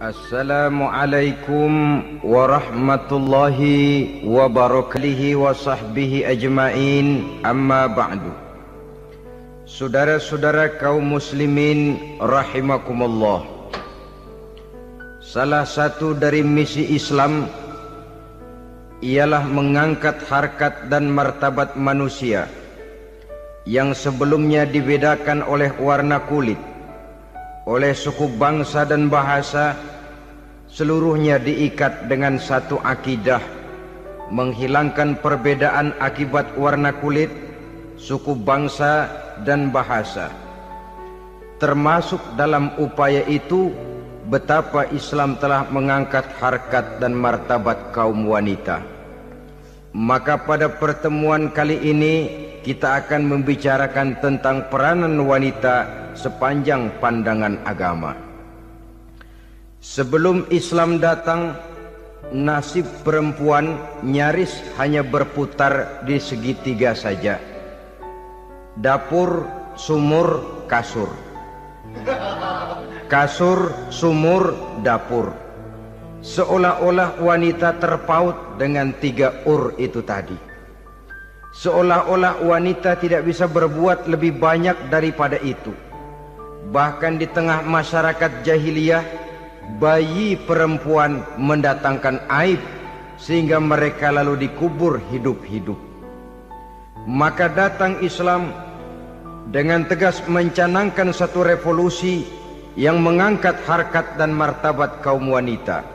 Assalamualaikum warahmatullahi wabarakatuh wa sahbihi ajma'in, amma ba'du. Saudara-saudara kaum muslimin rahimakumullah, salah satu dari misi Islam ialah mengangkat harkat dan martabat manusia yang sebelumnya dibedakan oleh warna kulit, oleh suku bangsa dan bahasa. Seluruhnya diikat dengan satu akidah, menghilangkan perbedaan akibat warna kulit, suku bangsa dan bahasa. Termasuk dalam upaya itu betapa Islam telah mengangkat harkat dan martabat kaum wanita. Maka pada pertemuan kali ini kita akan membicarakan tentang peranan wanita sepanjang pandangan agama. Sebelum Islam datang, nasib perempuan nyaris hanya berputar di segitiga saja. Dapur, sumur, kasur. Kasur, sumur, dapur. Seolah-olah wanita terpaut dengan tiga itu tadi. Seolah-olah wanita tidak bisa berbuat lebih banyak daripada itu. Bahkan di tengah masyarakat jahiliyah, bayi perempuan mendatangkan aib sehingga mereka lalu dikubur hidup-hidup. Maka datang Islam dengan tegas mencanangkan satu revolusi yang mengangkat harkat dan martabat kaum wanita.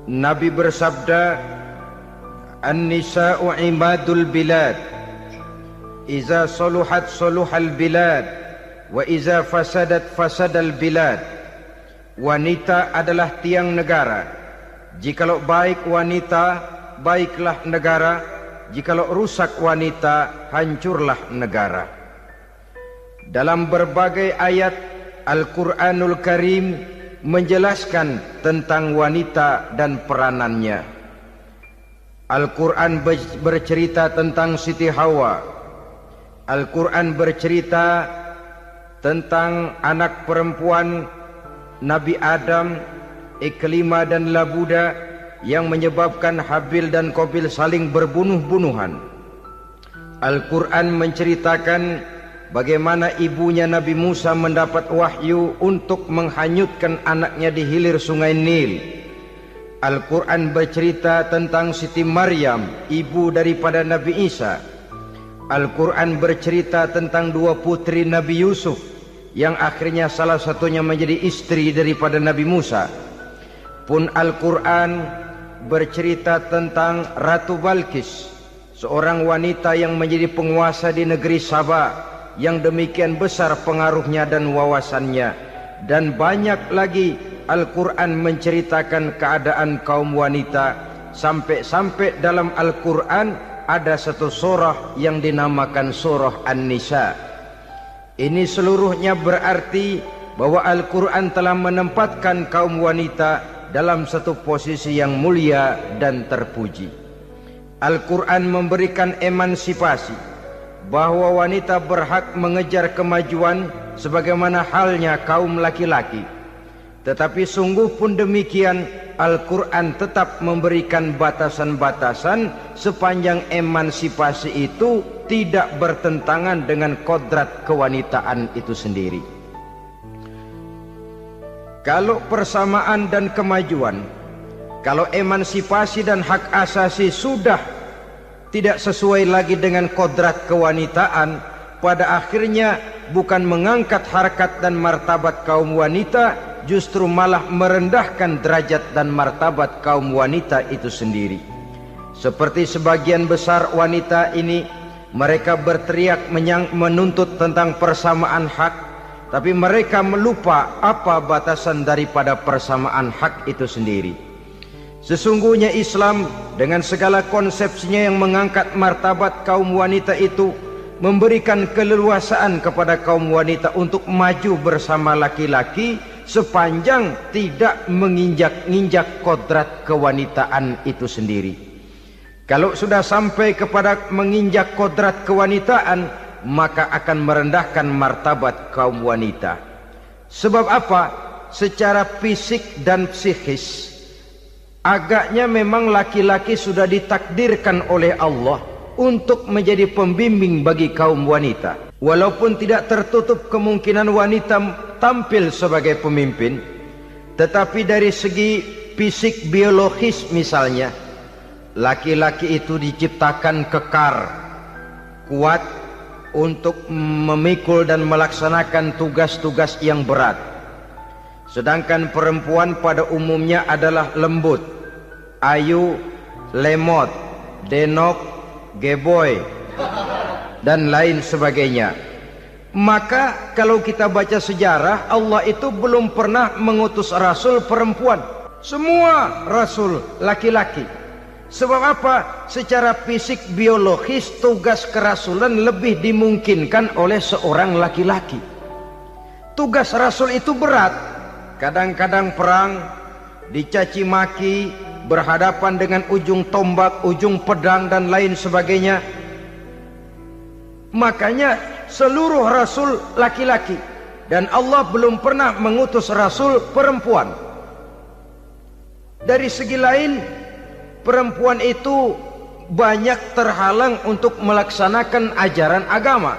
Nabi bersabda, "An-nisa'u imadul bilad, iza saluhat saluhal bilad, wa iza fasadat fasadal bilad." Wanita adalah tiang negara. Jikalau baik wanita, baiklah negara. Jikalau rusak wanita, hancurlah negara. Dalam berbagai ayat Al-Quranul Karim menjelaskan tentang wanita dan peranannya. Al-Quran bercerita tentang Siti Hawa. Al-Quran bercerita tentang anak perempuan Nabi Adam, Iklima dan Labuda, yang menyebabkan Habil dan Qabil saling berbunuh-bunuhan. Al-Quran menceritakan bagaimana ibunya Nabi Musa mendapat wahyu untuk menghanyutkan anaknya di hilir sungai Nil. Al-Quran bercerita tentang Siti Maryam, ibu daripada Nabi Isa. Al-Quran bercerita tentang dua putri Nabi Yusuf, yang akhirnya salah satunya menjadi istri daripada Nabi Musa. Pun Al-Quran bercerita tentang Ratu Balqis, seorang wanita yang menjadi penguasa di negeri Sabah, yang demikian besar pengaruhnya dan wawasannya. Dan banyak lagi Al-Quran menceritakan keadaan kaum wanita, sampai-sampai dalam Al-Quran ada satu surah yang dinamakan surah An-Nisa. Ini seluruhnya berarti bahwa Al-Quran telah menempatkan kaum wanita dalam satu posisi yang mulia dan terpuji. Al-Quran memberikan emansipasi, bahwa wanita berhak mengejar kemajuan sebagaimana halnya kaum laki-laki. Tetapi sungguh pun demikian, Al-Quran tetap memberikan batasan-batasan sepanjang emansipasi itu tidak bertentangan dengan kodrat kewanitaan itu sendiri. Kalau persamaan dan kemajuan, kalau emansipasi dan hak asasi sudah tidak sesuai lagi dengan kodrat kewanitaan, pada akhirnya bukan mengangkat harkat dan martabat kaum wanita, justru malah merendahkan derajat dan martabat kaum wanita itu sendiri. Seperti sebagian besar wanita ini, mereka berteriak menuntut tentang persamaan hak, tapi mereka melupa apa batasan daripada persamaan hak itu sendiri. Sesungguhnya Islam dengan segala konsepsinya yang mengangkat martabat kaum wanita itu, memberikan keleluasaan kepada kaum wanita untuk maju bersama laki-laki sepanjang tidak menginjak-injak kodrat kewanitaan itu sendiri. Kalau sudah sampai kepada menginjak kodrat kewanitaan, maka akan merendahkan martabat kaum wanita. Sebab apa? secara fisik dan psikis agaknya memang laki-laki sudah ditakdirkan oleh Allah untuk menjadi pembimbing bagi kaum wanita. Walaupun tidak tertutup kemungkinan wanita tampil sebagai pemimpin, tetapi dari segi fisik biologis misalnya, laki-laki itu diciptakan kekar, kuat untuk memikul dan melaksanakan tugas-tugas yang berat. Sedangkan perempuan pada umumnya adalah lembut, ayu, lemot, denok, geboy, dan lain sebagainya. Maka kalau kita baca sejarah, Allah itu belum pernah mengutus rasul perempuan. Semua rasul laki-laki. Sebab apa? Secara fisik biologis tugas kerasulan lebih dimungkinkan oleh seorang laki-laki. Tugas rasul itu berat. Kadang-kadang perang, dicaci maki, berhadapan dengan ujung tombak, ujung pedang dan lain sebagainya. Makanya seluruh rasul laki-laki, dan Allah belum pernah mengutus rasul perempuan. Dari segi lain, perempuan itu banyak terhalang untuk melaksanakan ajaran agama.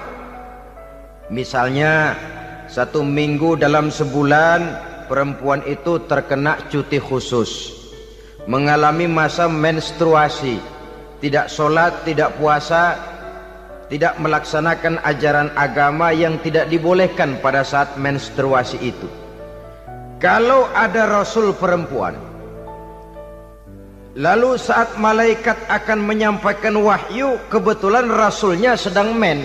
Misalnya 1 minggu dalam sebulan perempuan itu terkena cuti khusus, mengalami masa menstruasi, tidak sholat, tidak puasa, tidak melaksanakan ajaran agama yang tidak dibolehkan pada saat menstruasi itu. Kalau ada rasul perempuan, lalu saat malaikat akan menyampaikan wahyu, kebetulan rasulnya sedang men,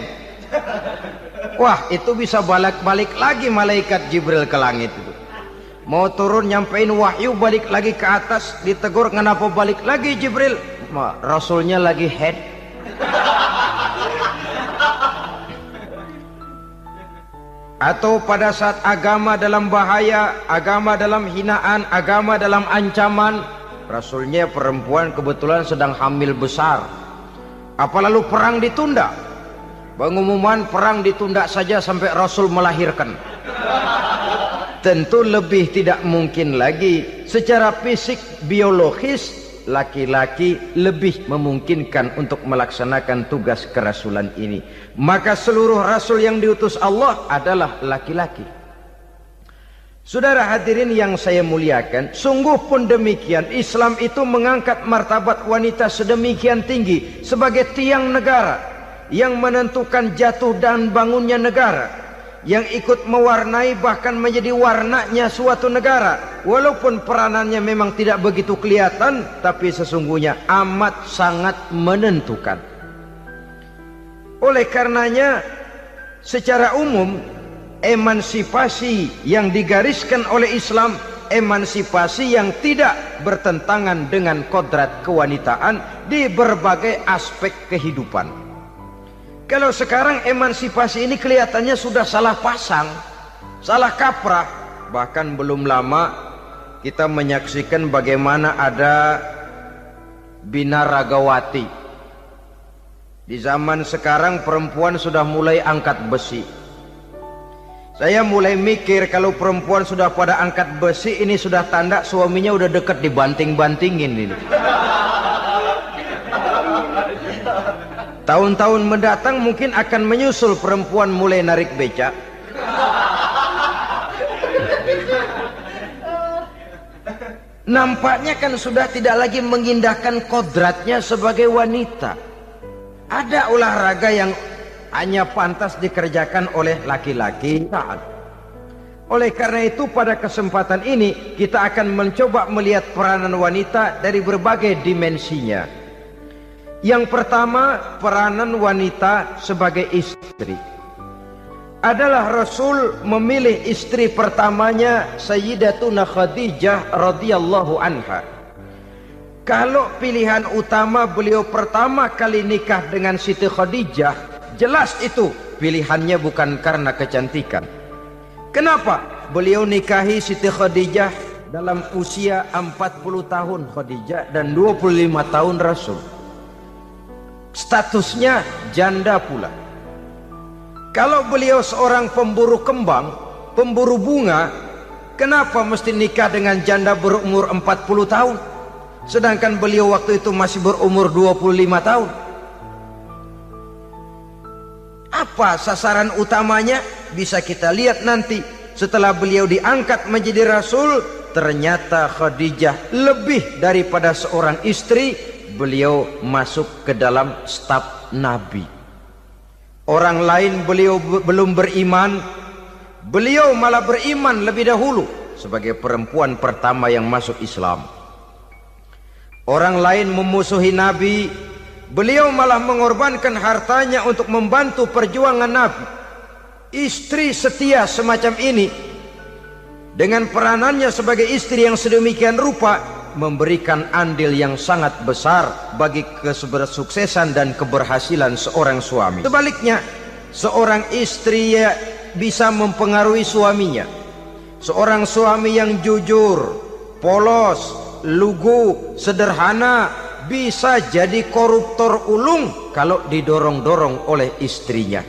wah, itu bisa balik-balik lagi malaikat Jibril ke langit itu. Mau turun nyampein wahyu, balik lagi ke atas, ditegur, kenapa balik lagi Jibril? Rasulnya lagi head. Atau pada saat agama dalam bahaya, agama dalam hinaan, agama dalam ancaman, rasulnya perempuan kebetulan sedang hamil besar. Apa lalu perang ditunda? Pengumuman perang ditunda saja sampai rasul melahirkan. Tentu lebih tidak mungkin lagi. Secara fisik biologis laki-laki lebih memungkinkan untuk melaksanakan tugas kerasulan ini. Maka seluruh rasul yang diutus Allah adalah laki-laki. Saudara hadirin yang saya muliakan, sungguh pun demikian, Islam itu mengangkat martabat wanita sedemikian tinggi sebagai tiang negara yang menentukan jatuh dan bangunnya negara, yang ikut mewarnai bahkan menjadi warnanya suatu negara. Walaupun peranannya memang tidak begitu kelihatan, tapi sesungguhnya amat sangat menentukan. Oleh karenanya, secara umum emansipasi yang digariskan oleh Islam, emansipasi yang tidak bertentangan dengan kodrat kewanitaan di berbagai aspek kehidupan. Kalau sekarang emansipasi ini kelihatannya sudah salah pasang, salah kaprah. Bahkan belum lama kita menyaksikan bagaimana ada binaragawati. Di zaman sekarang perempuan sudah mulai angkat besi. Saya mulai mikir kalau perempuan sudah pada angkat besi, ini sudah tanda suaminya udah deket dibanting-bantingin ini. Tahun-tahun mendatang mungkin akan menyusul perempuan mulai narik becak. Nampaknya kan sudah tidak lagi mengindahkan kodratnya sebagai wanita. Ada olahraga yang hanya pantas dikerjakan oleh laki-laki. Oleh karena itu pada kesempatan ini kita akan mencoba melihat peranan wanita dari berbagai dimensinya. Yang pertama, peranan wanita sebagai istri. Adalah Rasul memilih istri pertamanya Sayyidatuna Khadijah radhiyallahu anha. Kalau pilihan utama beliau pertama kali nikah dengan Siti Khadijah, jelas itu pilihannya bukan karena kecantikan. Kenapa? Beliau nikahi Siti Khadijah dalam usia 40 tahun Khadijah dan 25 tahun Rasul. Statusnya janda pula. Kalau beliau seorang pemburu kembang, pemburu bunga, Kenapa mesti nikah dengan janda berumur 40 tahun? Sedangkan beliau waktu itu masih berumur 25 tahun. Apa sasaran utamanya? Bisa kita lihat nanti. Setelah beliau diangkat menjadi Rasul, ternyata Khadijah lebih daripada seorang istri. Beliau masuk ke dalam staf Nabi. Orang lain beliau belum beriman, beliau malah beriman lebih dahulu sebagai perempuan pertama yang masuk Islam. Orang lain memusuhi Nabi, beliau malah mengorbankan hartanya untuk membantu perjuangan Nabi. Istri setia semacam ini, dengan peranannya sebagai istri yang sedemikian rupa, memberikan andil yang sangat besar bagi kesuksesan dan keberhasilan seorang suami. Sebaliknya, seorang istri bisa mempengaruhi suaminya. Seorang suami yang jujur, polos, lugu, sederhana, bisa jadi koruptor ulung kalau didorong-dorong oleh istrinya.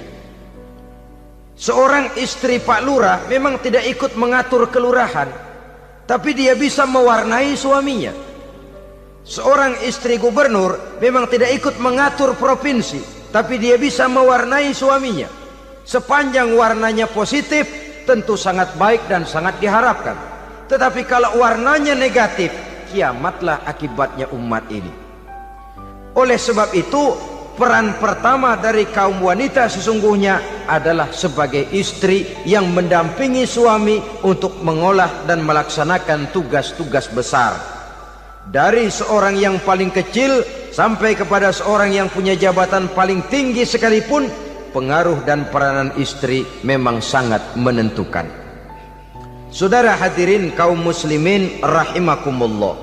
Seorang istri Pak Lurah memang tidak ikut mengatur kelurahan, tapi dia bisa mewarnai suaminya. Seorang istri gubernur memang tidak ikut mengatur provinsi, tapi dia bisa mewarnai suaminya. Sepanjang warnanya positif, tentu sangat baik dan sangat diharapkan. Tetapi kalau warnanya negatif, kiamatlah akibatnya umat ini. Oleh sebab itu, peran pertama dari kaum wanita sesungguhnya adalah sebagai istri yang mendampingi suami untuk mengolah dan melaksanakan tugas-tugas besar. Dari seorang yang paling kecil sampai kepada seorang yang punya jabatan paling tinggi sekalipun, pengaruh dan peranan istri memang sangat menentukan. Saudara hadirin kaum muslimin rahimakumullah.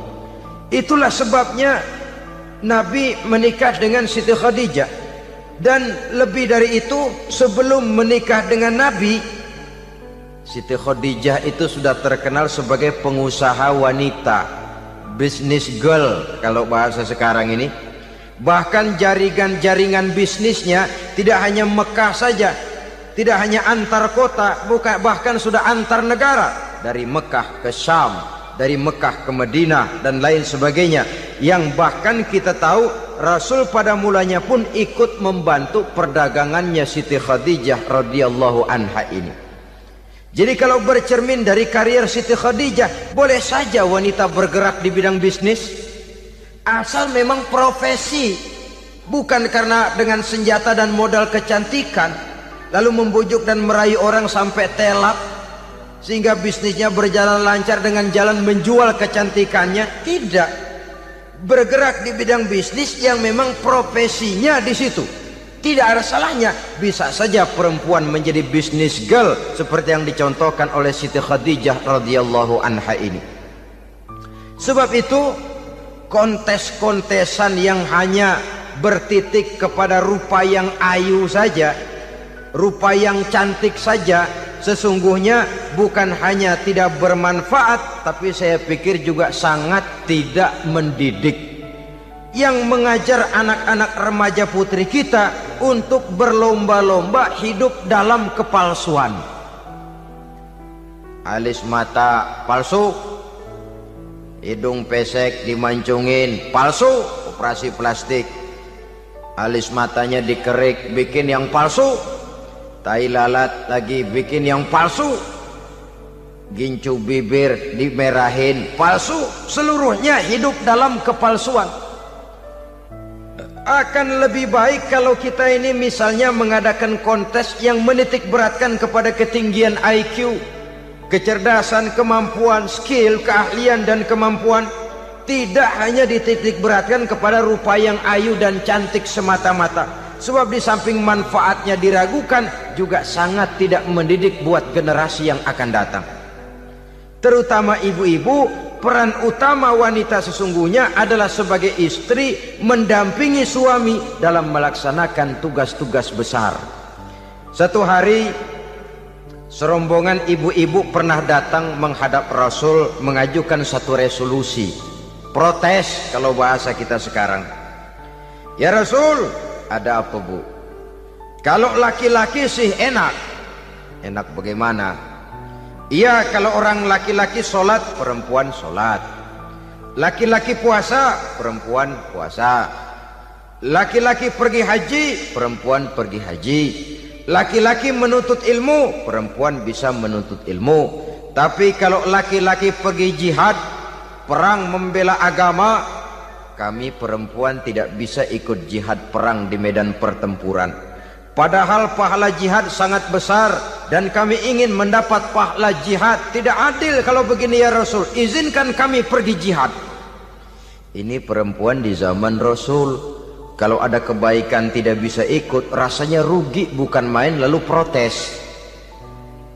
Itulah sebabnya Nabi menikah dengan Siti Khadijah. Dan lebih dari itu, sebelum menikah dengan Nabi, Siti Khadijah itu sudah terkenal sebagai pengusaha wanita, business girl kalau bahasa sekarang ini. Bahkan jaringan-jaringan bisnisnya tidak hanya Mekah saja, tidak hanya antar kota, bahkan sudah antar negara. Dari Mekah ke Syam, dari Mekah ke Madinah dan lain sebagainya, yang bahkan kita tahu Rasul pada mulanya pun ikut membantu perdagangannya Siti Khadijah radhiyallahu anha ini. Jadi kalau bercermin dari karier Siti Khadijah, boleh saja wanita bergerak di bidang bisnis, asal memang profesi, bukan karena dengan senjata dan modal kecantikan lalu membujuk dan merayu orang sampai telap sehingga bisnisnya berjalan lancar dengan jalan menjual kecantikannya. Tidak, bergerak di bidang bisnis yang memang profesinya di situ. Tidak ada salahnya. Bisa saja perempuan menjadi business girl seperti yang dicontohkan oleh Siti Khadijah radhiyallahu anha ini. Sebab itu, kontes-kontesan yang hanya bertitik kepada rupa yang ayu saja, rupa yang cantik saja, sesungguhnya bukan hanya tidak bermanfaat, tapi saya pikir juga sangat tidak mendidik. Yang mengajar anak-anak remaja putri kita untuk berlomba-lomba hidup dalam kepalsuan. Alis mata palsu, hidung pesek dimancungin palsu, operasi plastik. Alis matanya dikerik bikin yang palsu, tai lalat lagi bikin yang palsu, gincu bibir dimerahin palsu. Seluruhnya hidup dalam kepalsuan. Akan lebih baik kalau kita ini misalnya mengadakan kontes yang menitik beratkan kepada ketinggian IQ, kecerdasan, kemampuan, skill, keahlian dan kemampuan. Tidak hanya dititik beratkan kepada rupa yang ayu dan cantik semata-mata. Sebab di samping manfaatnya diragukan, juga sangat tidak mendidik buat generasi yang akan datang. Terutama ibu-ibu, peran utama wanita sesungguhnya adalah sebagai istri mendampingi suami dalam melaksanakan tugas-tugas besar. Satu hari, serombongan ibu-ibu pernah datang menghadap Rasul mengajukan satu resolusi, protes kalau bahasa kita sekarang. Ya Rasul, ada apa bu? Kalau laki-laki sih enak. Enak bagaimana? Iya, kalau orang laki-laki sholat, perempuan sholat. Laki-laki puasa, perempuan puasa. Laki-laki pergi haji, perempuan pergi haji. Laki-laki menuntut ilmu, perempuan bisa menuntut ilmu. Tapi kalau laki-laki pergi jihad, perang membela agama, kami perempuan tidak bisa ikut jihad perang di medan pertempuran. Padahal pahala jihad sangat besar dan kami ingin mendapat pahala jihad. Tidak adil kalau begini ya Rasul, izinkan kami pergi jihad. Ini perempuan di zaman Rasul, kalau ada kebaikan tidak bisa ikut, rasanya rugi bukan main, lalu protes.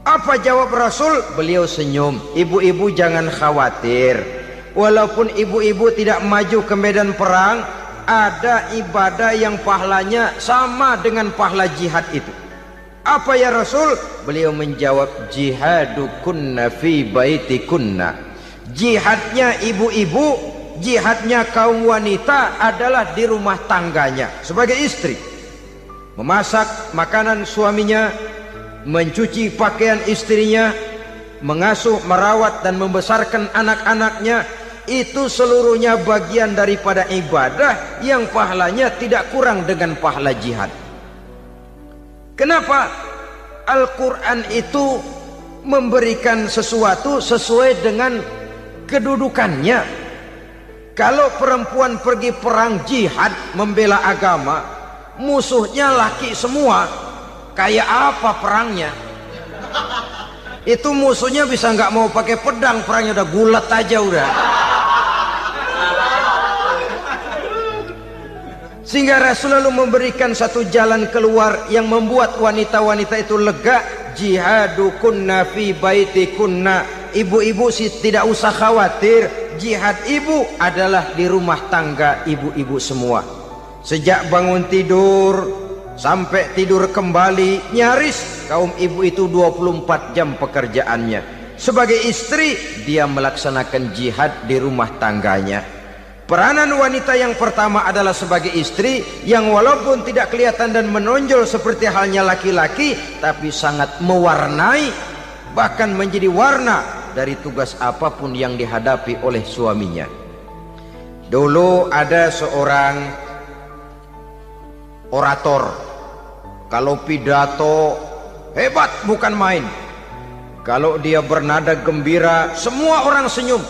Apa jawab Rasul? Beliau senyum. Ibu-ibu jangan khawatir, walaupun ibu-ibu tidak maju ke medan perang, ada ibadah yang pahalanya sama dengan pahala jihad itu. Apa ya Rasul? Beliau menjawab, jihadukunna fi baitikunna. Jihadnya ibu-ibu, jihadnya kaum wanita adalah di rumah tangganya sebagai istri. Memasak makanan suaminya, mencuci pakaian istrinya, mengasuh, merawat dan membesarkan anak-anaknya, itu seluruhnya bagian daripada ibadah yang pahalanya tidak kurang dengan pahala jihad. Kenapa? Al-Quran itu memberikan sesuatu sesuai dengan kedudukannya. Kalau perempuan pergi perang jihad membela agama, musuhnya laki semua, kayak apa perangnya? Itu musuhnya bisa nggak mau pakai pedang, perangnya udah gulat aja udah. Sehingga Rasul lalu memberikan satu jalan keluar yang membuat wanita-wanita itu lega. Jihadukunna fi baitikunna. Ibu-ibu sih tidak usah khawatir, jihad ibu adalah di rumah tangga ibu-ibu semua. Sejak bangun tidur sampai tidur kembali, nyaris kaum ibu itu 24 jam pekerjaannya. Sebagai istri, dia melaksanakan jihad di rumah tangganya. Peranan wanita yang pertama adalah sebagai istri, yang walaupun tidak kelihatan dan menonjol seperti halnya laki-laki, tapi sangat mewarnai, bahkan menjadi warna dari tugas apapun yang dihadapi oleh suaminya. Dulu ada seorang orator, kalau pidato hebat bukan main. Kalau dia bernada gembira, semua orang senyum.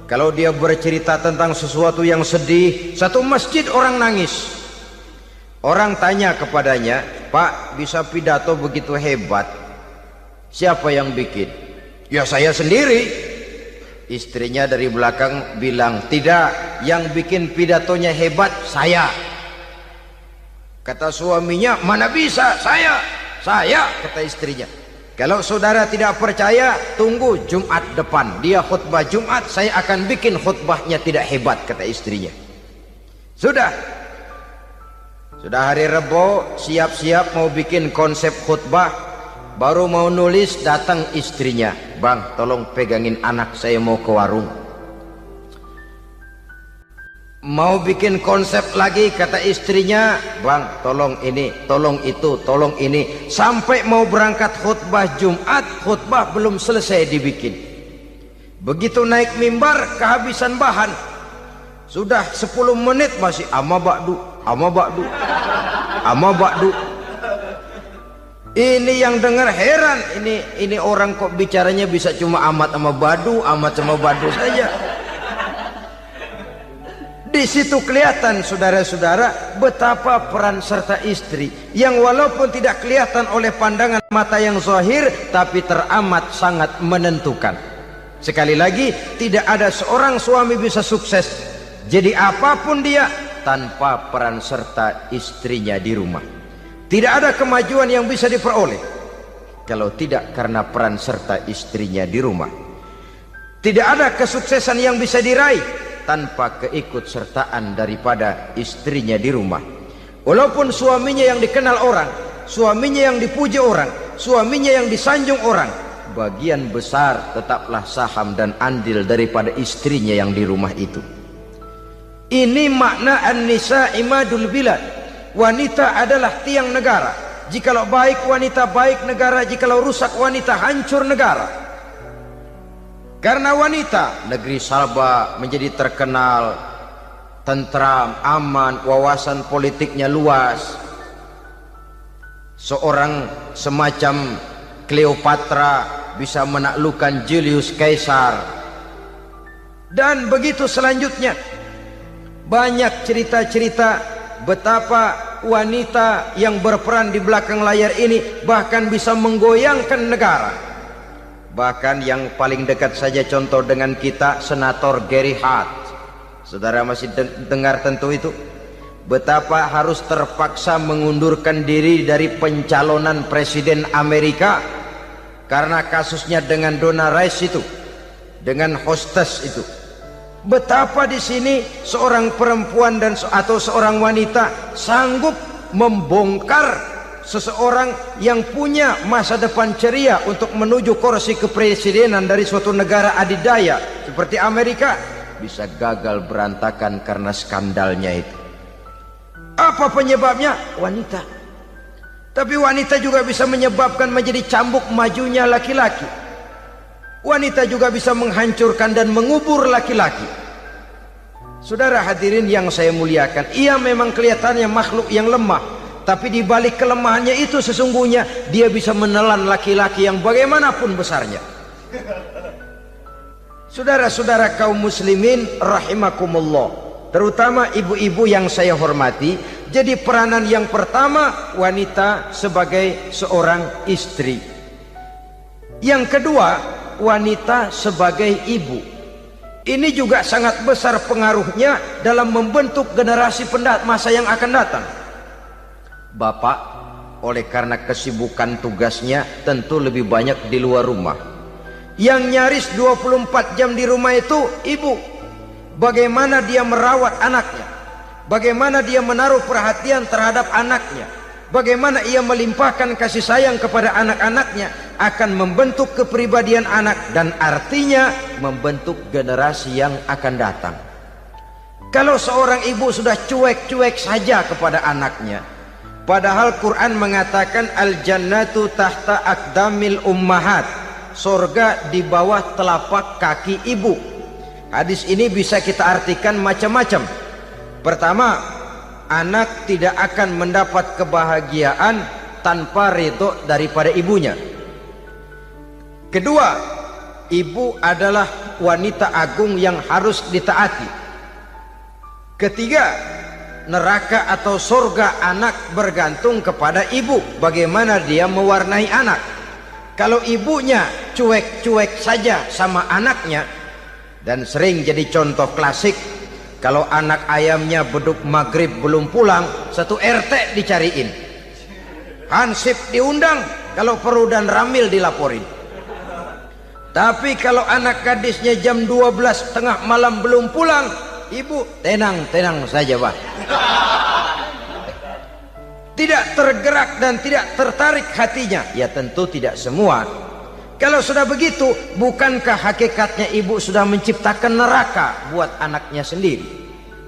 Kalau dia bercerita tentang sesuatu yang sedih, satu masjid orang nangis. Orang tanya kepadanya, Pak, bisa pidato begitu hebat, siapa yang bikin? Ya saya sendiri. Istrinya dari belakang bilang, tidak, yang bikin pidatonya hebat saya. Kata suaminya, mana bisa, saya, kata istrinya. Kalau saudara tidak percaya, tunggu Jumat depan, dia khutbah Jumat, saya akan bikin khutbahnya tidak hebat, kata istrinya. Sudah hari Rebo, siap-siap mau bikin konsep khutbah, baru mau nulis, datang istrinya, Bang, tolong pegangin anak, saya mau ke warung. Mau bikin konsep lagi, kata istrinya, Bang, tolong ini, tolong itu, tolong ini. Sampai mau berangkat khutbah Jumat, khutbah belum selesai dibikin. Begitu naik mimbar, kehabisan bahan. Sudah 10 menit masih ama ba'du. Ini yang dengar heran, ini orang kok bicaranya bisa cuma amat sama badu saja. Di situ kelihatan saudara-saudara betapa peran serta istri yang walaupun tidak kelihatan oleh pandangan mata yang zahir, tapi teramat sangat menentukan. Sekali lagi, tidak ada seorang suami bisa sukses jadi apapun dia tanpa peran serta istrinya di rumah. Tidak ada kemajuan yang bisa diperoleh kalau tidak karena peran serta istrinya di rumah. Tidak ada kesuksesan yang bisa diraih tanpa keikutsertaan daripada istrinya di rumah. Walaupun suaminya yang dikenal orang, suaminya yang dipuji orang, suaminya yang disanjung orang, bagian besar tetaplah saham dan andil daripada istrinya yang di rumah itu. Ini makna an-nisa imadul bilad. Wanita adalah tiang negara. Jikalau baik wanita, baik negara. Jikalau rusak wanita, hancur negara. Karena wanita, negeri Saba menjadi terkenal tentram, aman, wawasan politiknya luas. Seorang semacam Cleopatra bisa menaklukkan Julius Caesar. Dan begitu selanjutnya. Banyak cerita-cerita betapa wanita yang berperan di belakang layar ini bahkan bisa menggoyangkan negara. Bahkan yang paling dekat saja contoh dengan kita, Senator Gary Hart. Saudara masih dengar tentu itu. Betapa harus terpaksa mengundurkan diri dari pencalonan presiden Amerika karena kasusnya dengan Donna Rice itu, dengan hostess itu. Betapa di sini seorang perempuan atau seorang wanita sanggup membongkar seseorang yang punya masa depan ceria untuk menuju kursi kepresidenan dari suatu negara adidaya seperti Amerika, bisa gagal berantakan karena skandalnya itu. Apa penyebabnya? Wanita. Tapi wanita juga bisa menyebabkan menjadi cambuk majunya laki-laki. Wanita juga bisa menghancurkan dan mengubur laki-laki. Saudara hadirin yang saya muliakan, ia memang kelihatannya makhluk yang lemah, tapi di balik kelemahannya itu sesungguhnya dia bisa menelan laki-laki yang bagaimanapun besarnya. Saudara-saudara kaum muslimin rahimakumullah, terutama ibu-ibu yang saya hormati, jadi peranan yang pertama wanita sebagai seorang istri. Yang kedua, wanita sebagai ibu. Ini juga sangat besar pengaruhnya dalam membentuk generasi masa yang akan datang. Bapak, oleh karena kesibukan tugasnya, tentu lebih banyak di luar rumah. Yang nyaris 24 jam di rumah itu ibu. Bagaimana dia merawat anaknya, bagaimana dia menaruh perhatian terhadap anaknya, bagaimana ia melimpahkan kasih sayang kepada anak-anaknya, akan membentuk kepribadian anak dan artinya membentuk generasi yang akan datang. Kalau seorang ibu sudah cuek-cuek saja kepada anaknya, padahal Quran mengatakan al-jannatu tahta aqdamil ummahat, surga di bawah telapak kaki ibu. Hadis ini bisa kita artikan macam-macam. Pertama, anak tidak akan mendapat kebahagiaan tanpa ridho daripada ibunya. Kedua, ibu adalah wanita agung yang harus ditaati. Ketiga, neraka atau surga anak bergantung kepada ibu, bagaimana dia mewarnai anak. Kalau ibunya cuek-cuek saja sama anaknya, dan sering jadi contoh klasik, kalau anak ayamnya beduk maghrib belum pulang, satu RT dicariin, hansip diundang, kalau perlu dan ramil dilaporin. Tapi kalau anak gadisnya jam 12 tengah malam belum pulang, ibu tenang-tenang saja Pak. Tidak tergerak dan tidak tertarik hatinya. Ya tentu tidak semua. Kalau sudah begitu, bukankah hakikatnya ibu sudah menciptakan neraka buat anaknya sendiri?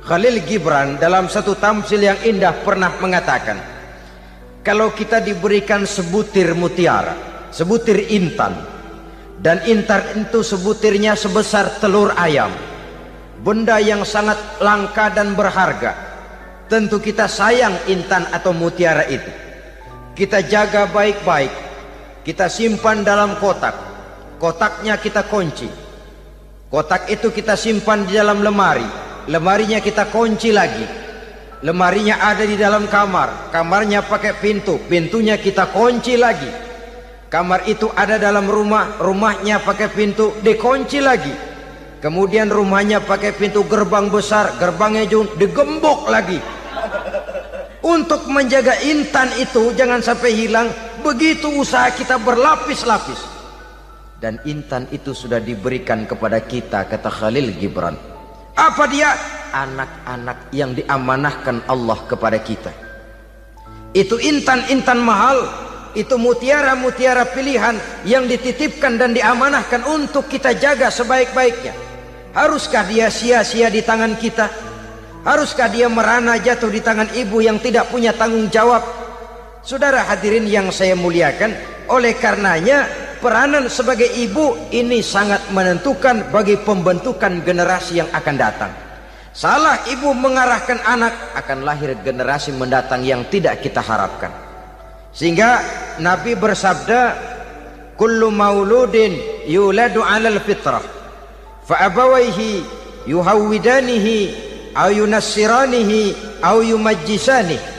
Khalil Gibran dalam satu tamsil yang indah pernah mengatakan, kalau kita diberikan sebutir mutiara, sebutir intan, dan intan itu sebutirnya sebesar telur ayam, benda yang sangat langka dan berharga, tentu kita sayang intan atau mutiara itu. Kita jaga baik-baik, kita simpan dalam kotak, kotaknya kita kunci, kotak itu kita simpan di dalam lemari, lemarinya kita kunci lagi, lemarinya ada di dalam kamar, kamarnya pakai pintu, pintunya kita kunci lagi. Kamar itu ada dalam rumah, rumahnya pakai pintu, dikunci lagi. Kemudian rumahnya pakai pintu gerbang besar, gerbangnya juga digembok lagi. Untuk menjaga intan itu jangan sampai hilang, begitu usaha kita berlapis-lapis. Dan intan itu sudah diberikan kepada kita, kata Khalil Gibran. Apa dia? Anak-anak yang diamanahkan Allah kepada kita. Itu intan-intan mahal, itu mutiara-mutiara pilihan yang dititipkan dan diamanahkan untuk kita jaga sebaik-baiknya. Haruskah dia sia-sia di tangan kita? Haruskah dia merana jatuh di tangan ibu yang tidak punya tanggung jawab? Saudara hadirin yang saya muliakan, oleh karenanya peranan sebagai ibu ini sangat menentukan bagi pembentukan generasi yang akan datang. Salah ibu mengarahkan anak, akan lahir generasi mendatang yang tidak kita harapkan. Sehingga Nabi bersabda, kullu mauludin yuladu 'alal fitrah fa abawaihi yuhawwidanihi aw yunassiranihi aw yumajjisanihi.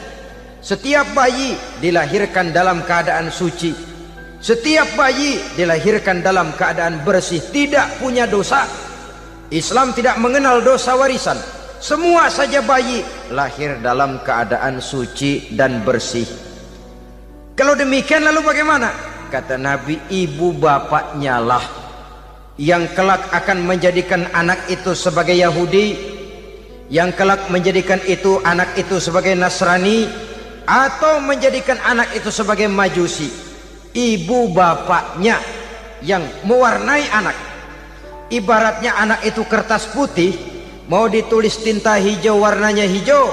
Setiap bayi dilahirkan dalam keadaan suci. Setiap bayi dilahirkan dalam keadaan bersih, tidak punya dosa. Islam tidak mengenal dosa warisan. Semua saja bayi lahir dalam keadaan suci dan bersih. Kalau demikian lalu bagaimana? Kata Nabi, ibu bapaknya lah yang kelak akan menjadikan anak itu sebagai Yahudi, yang kelak menjadikan itu anak itu sebagai Nasrani, atau menjadikan anak itu sebagai Majusi. Ibu bapaknya yang mewarnai anak. Ibaratnya anak itu kertas putih, mau ditulis tinta hijau warnanya hijau,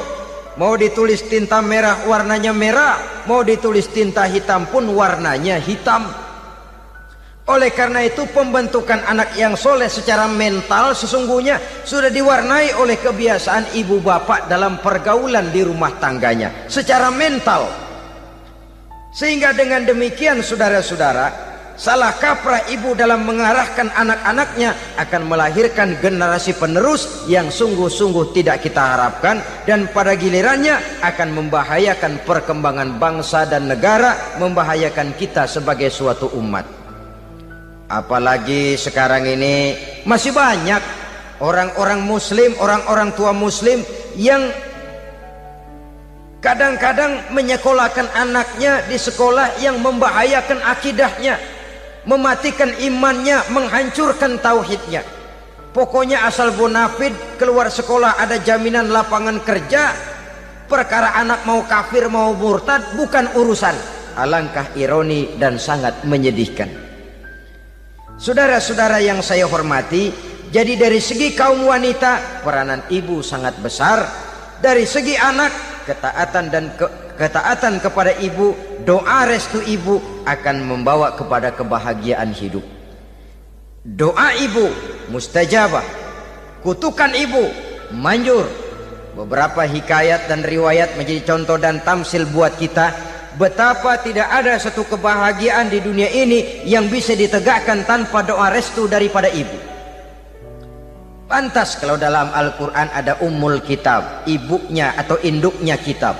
mau ditulis tinta merah warnanya merah, mau ditulis tinta hitam pun warnanya hitam. Oleh karena itu pembentukan anak yang soleh secara mental sesungguhnya sudah diwarnai oleh kebiasaan ibu bapak dalam pergaulan di rumah tangganya secara mental. Sehingga dengan demikian saudara-saudara, salah kaprah ibu dalam mengarahkan anak-anaknya akan melahirkan generasi penerus yang sungguh-sungguh tidak kita harapkan, dan pada gilirannya akan membahayakan perkembangan bangsa dan negara, membahayakan kita sebagai suatu umat. Apalagi sekarang ini masih banyak orang-orang muslim, orang-orang tua muslim yang kadang-kadang menyekolahkan anaknya di sekolah yang membahayakan akidahnya, mematikan imannya, menghancurkan tauhidnya. Pokoknya asal bonafid keluar sekolah ada jaminan lapangan kerja. Perkara anak mau kafir mau murtad bukan urusan. Alangkah ironi dan sangat menyedihkan. Saudara-saudara yang saya hormati, jadi dari segi kaum wanita peranan ibu sangat besar. Dari segi anak, ketaatan kepada ibu, doa restu ibu akan membawa kepada kebahagiaan hidup. Doa ibu mustajabah, kutukan ibu manjur. Beberapa hikayat dan riwayat menjadi contoh dan tamsil buat kita betapa tidak ada satu kebahagiaan di dunia ini yang bisa ditegakkan tanpa doa restu daripada ibu. Pantas kalau dalam Al-Quran ada ummul kitab, ibunya atau induknya kitab.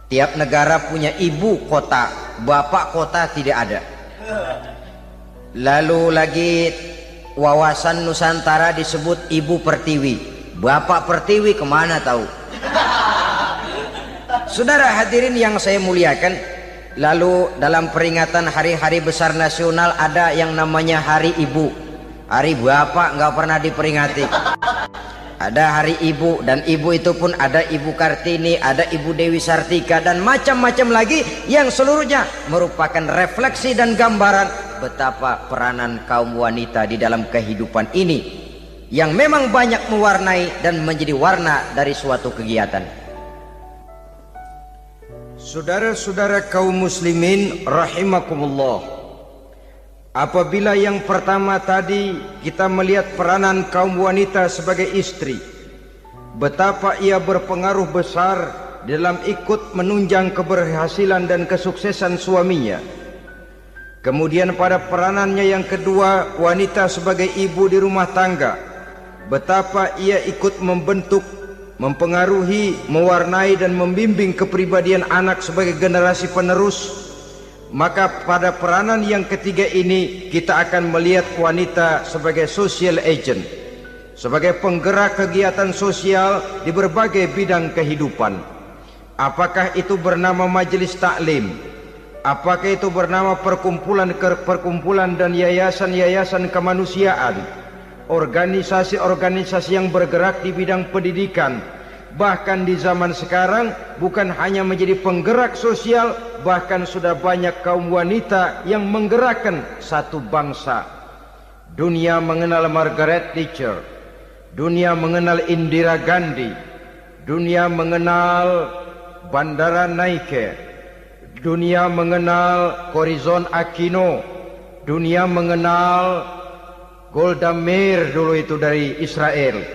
Tiap negara punya ibu kota, bapak kota tidak ada. Lalu lagi wawasan Nusantara disebut ibu pertiwi, bapak pertiwi kemana tahu. Saudara hadirin yang saya muliakan, lalu dalam peringatan hari-hari besar nasional ada yang namanya Hari Ibu. Hari bapak nggak pernah diperingati. Ada Hari Ibu, dan ibu itu pun ada Ibu Kartini, ada Ibu Dewi Sartika, dan macam-macam lagi yang seluruhnya merupakan refleksi dan gambaran betapa peranan kaum wanita di dalam kehidupan ini yang memang banyak mewarnai dan menjadi warna dari suatu kegiatan. Saudara-saudara kaum muslimin rahimakumullah, apabila yang pertama tadi kita melihat peranan kaum wanita sebagai istri, betapa ia berpengaruh besar dalam ikut menunjang keberhasilan dan kesuksesan suaminya. Kemudian pada peranannya yang kedua, wanita sebagai ibu di rumah tangga, betapa ia ikut membentuk, mempengaruhi, mewarnai dan membimbing kepribadian anak sebagai generasi penerus. Maka pada peranan yang ketiga ini kita akan melihat wanita sebagai social agent, sebagai penggerak kegiatan sosial di berbagai bidang kehidupan. Apakah itu bernama majelis taklim, apakah itu bernama perkumpulan dan yayasan-yayasan kemanusiaan, organisasi-organisasi yang bergerak di bidang pendidikan, bahkan di zaman sekarang bukan hanya menjadi penggerak sosial, bahkan sudah banyak kaum wanita yang menggerakkan satu bangsa. Dunia mengenal Margaret Thatcher, dunia mengenal Indira Gandhi, dunia mengenal Bandara Naike, dunia mengenal Corazon Aquino, Dunia mengenal Golda Meir dulu itu dari Israel.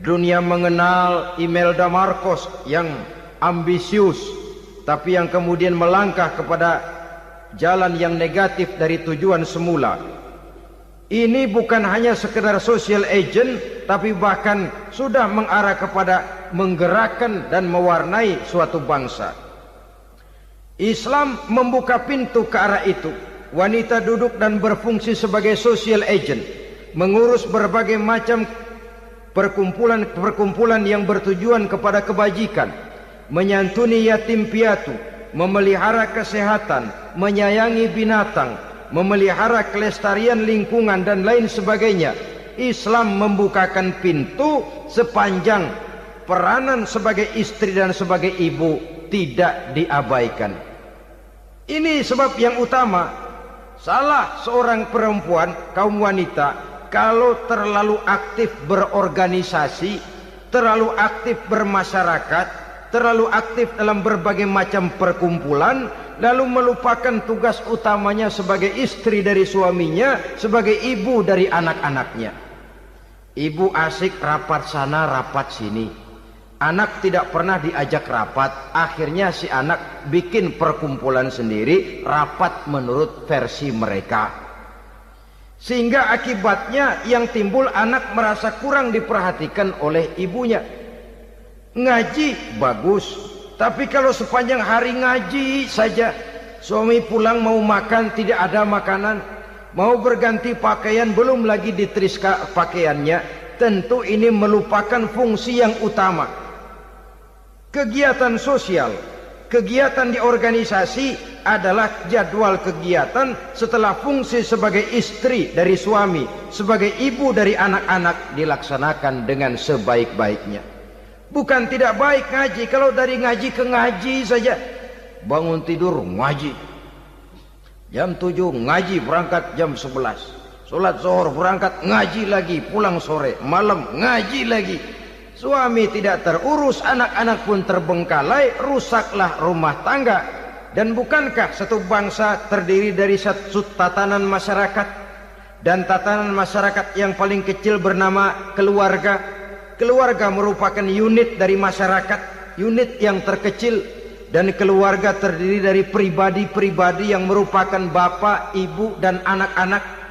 Dunia mengenal Imelda Marcos yang ambisius, tapi yang kemudian melangkah kepada jalan yang negatif dari tujuan semula. Ini bukan hanya sekedar social agent, tapi bahkan sudah mengarah kepada menggerakkan dan mewarnai suatu bangsa. Islam membuka pintu ke arah itu. Wanita duduk dan berfungsi sebagai social agent, mengurus berbagai macam perkumpulan yang bertujuan kepada kebajikan, menyantuni yatim piatu, memelihara kesehatan, menyayangi binatang, memelihara kelestarian lingkungan dan lain sebagainya. Islam membukakan pintu sepanjang peranan sebagai istri dan sebagai ibu tidak diabaikan. Ini sebab yang utama. Salah seorang perempuan, kaum wanita, kalau terlalu aktif berorganisasi, terlalu aktif bermasyarakat, terlalu aktif dalam berbagai macam perkumpulan, lalu melupakan tugas utamanya sebagai istri dari suaminya, sebagai ibu dari anak-anaknya. Ibu asik rapat sana, rapat sini. Anak tidak pernah diajak rapat, akhirnya si anak bikin perkumpulan sendiri, rapat menurut versi mereka. Sehingga akibatnya yang timbul anak merasa kurang diperhatikan oleh ibunya. Ngaji bagus, tapi kalau sepanjang hari ngaji saja, suami pulang mau makan tidak ada makanan, mau berganti pakaian belum lagi diteriskan pakaiannya, tentu ini melupakan fungsi yang utama. Kegiatan sosial, kegiatan di organisasi adalah jadwal kegiatan setelah fungsi sebagai istri dari suami, sebagai ibu dari anak-anak dilaksanakan dengan sebaik-baiknya. Bukan tidak baik ngaji, kalau dari ngaji ke ngaji saja. Bangun tidur ngaji, jam 7 ngaji, berangkat jam 11. Sholat zuhur berangkat ngaji lagi, pulang sore, malam ngaji lagi. Suami tidak terurus, anak-anak pun terbengkalai, rusaklah rumah tangga. Dan bukankah satu bangsa terdiri dari satu tatanan masyarakat, dan tatanan masyarakat yang paling kecil bernama keluarga. Keluarga merupakan unit dari masyarakat, unit yang terkecil, dan keluarga terdiri dari pribadi-pribadi yang merupakan bapak, ibu, dan anak-anak.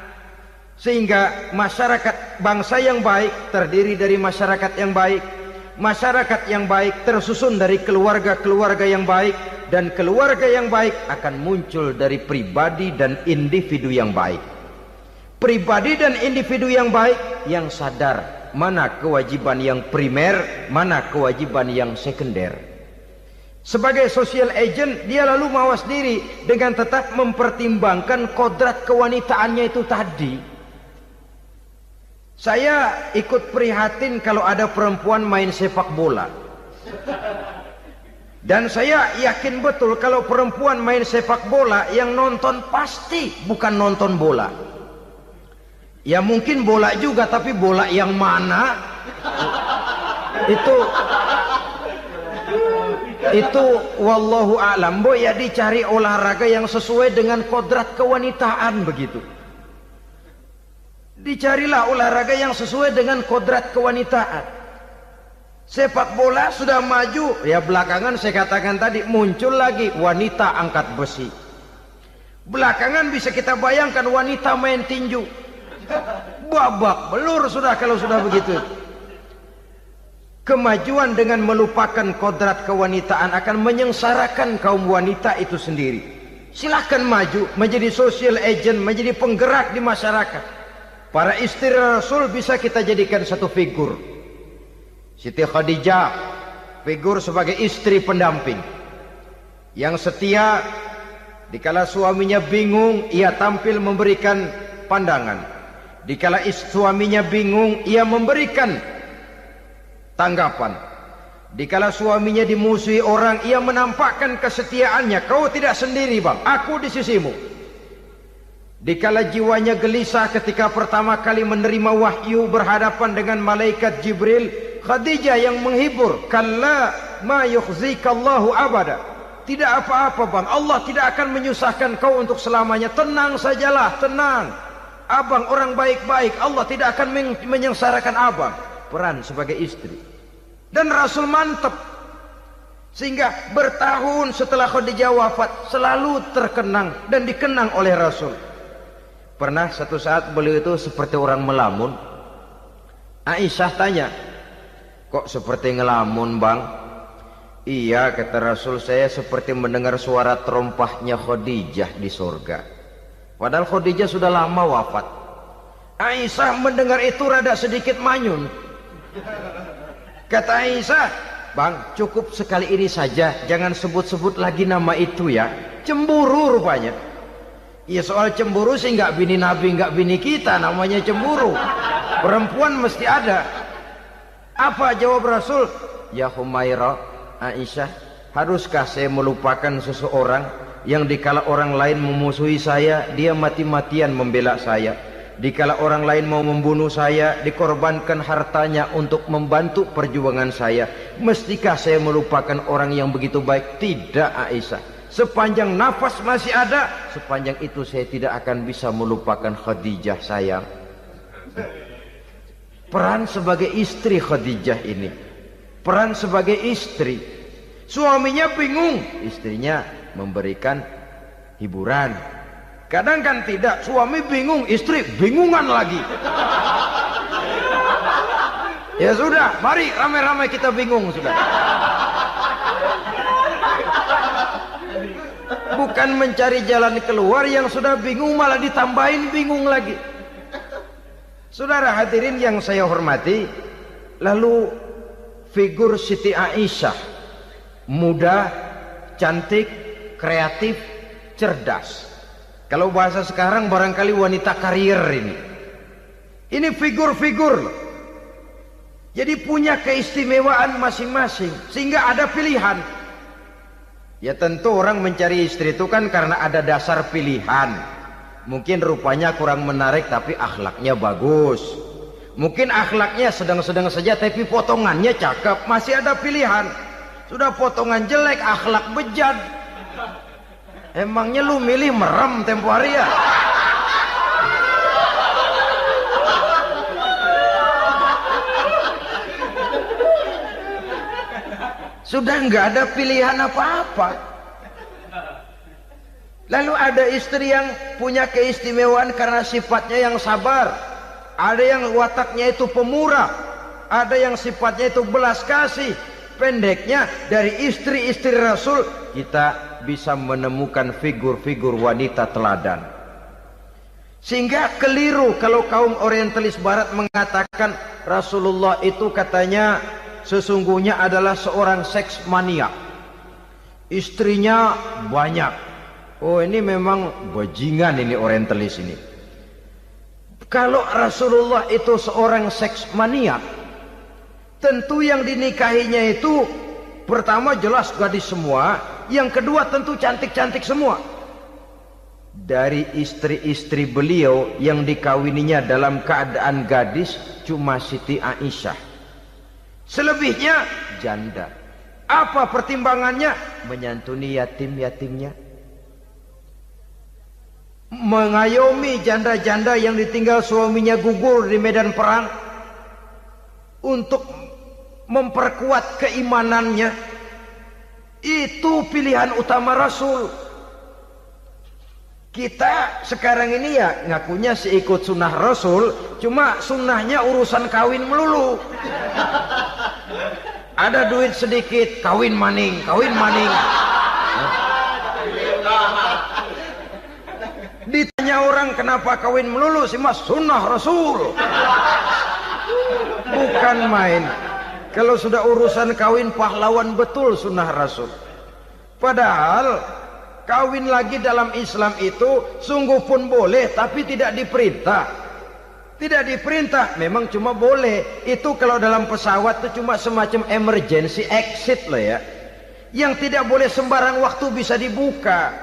Sehingga masyarakat bangsa yang baik terdiri dari masyarakat yang baik. Masyarakat yang baik tersusun dari keluarga-keluarga yang baik, dan keluarga yang baik akan muncul dari pribadi dan individu yang baik. Pribadi dan individu yang baik yang sadar mana kewajiban yang primer, mana kewajiban yang sekunder. Sebagai social agent, dia lalu mawas diri dengan tetap mempertimbangkan kodrat kewanitaannya itu tadi. Saya ikut prihatin kalau ada perempuan main sepak bola. Dan saya yakin betul kalau perempuan main sepak bola, yang nonton pasti bukan nonton bola. Ya mungkin bola juga, tapi bola yang mana? Itu wallahu a'lam. Ya dicari olahraga yang sesuai dengan kodrat kewanitaan begitu. Dicarilah olahraga yang sesuai dengan kodrat kewanitaan. Sepak bola sudah maju, ya belakangan saya katakan tadi muncul lagi wanita angkat besi. Belakangan bisa kita bayangkan wanita main tinju. Babak belur sudah kalau sudah begitu. Kemajuan dengan melupakan kodrat kewanitaan akan menyengsarakan kaum wanita itu sendiri. Silahkan maju menjadi social agent, menjadi penggerak di masyarakat. Para istri Rasul bisa kita jadikan satu figur. Siti Khadijah, figur sebagai istri pendamping yang setia. Dikala suaminya bingung, ia tampil memberikan pandangan. Dikala suaminya bingung, ia memberikan tanggapan. Dikala suaminya dimusuhi orang, ia menampakkan kesetiaannya. Kau tidak sendiri bang, aku di sisimu. Dikala jiwanya gelisah ketika pertama kali menerima wahyu berhadapan dengan malaikat Jibril, Khadijah yang menghibur. Kalla ma yukhzikallahu abada. Tidak apa-apa bang, Allah tidak akan menyusahkan kau untuk selamanya. Tenang sajalah, tenang. Abang orang baik-baik, Allah tidak akan menyengsarakan abang. Peran sebagai istri. Dan Rasul mantap. Sehingga bertahun setelah Khadijah wafat selalu terkenang dan dikenang oleh Rasul. Pernah satu saat beliau itu seperti orang melamun. Aisyah tanya, kok seperti ngelamun bang? Iya, kata Rasul, saya seperti mendengar suara terompahnya Khadijah di surga. Padahal Khadijah sudah lama wafat. Aisyah mendengar itu rada sedikit manyun. Kata Aisyah, bang, cukup sekali ini saja, jangan sebut-sebut lagi nama itu ya. Cemburu rupanya. Ya soal cemburu sih nggak bini Nabi, nggak bini kita, namanya cemburu. Perempuan mesti ada. Apa jawab Rasul? Ya Humairah, Aisyah, haruskah saya melupakan seseorang yang dikala orang lain memusuhi saya, dia mati-matian membela saya. Dikala orang lain mau membunuh saya, dikorbankan hartanya untuk membantu perjuangan saya. Mestikah saya melupakan orang yang begitu baik? Tidak Aisyah. Sepanjang nafas masih ada, sepanjang itu saya tidak akan bisa melupakan Khadijah sayang. Peran sebagai istri Khadijah ini, peran sebagai istri. Suaminya bingung, istrinya memberikan hiburan. Kadang kan tidak, suami bingung, istri bingungan lagi. Ya sudah, mari ramai-ramai kita bingung sudah. Bukan mencari jalan keluar, yang sudah bingung malah ditambahin bingung lagi. Saudara hadirin yang saya hormati, lalu figur Siti Aisyah, muda, cantik, kreatif, cerdas. Kalau bahasa sekarang barangkali wanita karier ini. Ini figur-figur loh. Jadi punya keistimewaan masing-masing, sehingga ada pilihan. Ya tentu orang mencari istri itu kan karena ada dasar pilihan. Mungkin rupanya kurang menarik tapi akhlaknya bagus. Mungkin akhlaknya sedang-sedang saja tapi potongannya cakep, masih ada pilihan. Sudah potongan jelek, akhlak bejat. Emangnya lu milih merem tempo hari ya? Sudah nggak ada pilihan apa-apa. Lalu ada istri yang punya keistimewaan karena sifatnya yang sabar. Ada yang wataknya itu pemurah. Ada yang sifatnya itu belas kasih. Pendeknya dari istri-istri Rasul kita bisa menemukan figur-figur wanita teladan. Sehingga keliru kalau kaum orientalis barat mengatakan Rasulullah itu katanya sesungguhnya adalah seorang seks mania. Istrinya banyak. Oh ini memang bajingan ini orientalis ini. Kalau Rasulullah itu seorang seks mania, tentu yang dinikahinya itu pertama jelas gadis semua, yang kedua tentu cantik-cantik semua. Dari istri-istri beliau yang dikawininya dalam keadaan gadis cuma Siti Aisyah. Selebihnya janda. Apa pertimbangannya? Menyantuni yatim-yatimnya, mengayomi janda-janda yang ditinggal suaminya gugur di medan perang, untuk memperkuat keimanannya. Itu pilihan utama Rasul. Kita sekarang ini ya ngakunya sih ikut sunnah Rasul, cuma sunnahnya urusan kawin melulu. Ada duit sedikit, kawin maning, kawin maning. Ditanya orang kenapa kawin melulu, sih mas sunnah Rasul. Bukan main. Kalau sudah urusan kawin pahlawan betul sunnah Rasul. Padahal kawin lagi dalam Islam itu sungguh pun boleh, tapi tidak diperintah. Tidak diperintah, memang cuma boleh. Itu kalau dalam pesawat itu cuma semacam emergency exit loh ya. Yang tidak boleh sembarang waktu bisa dibuka.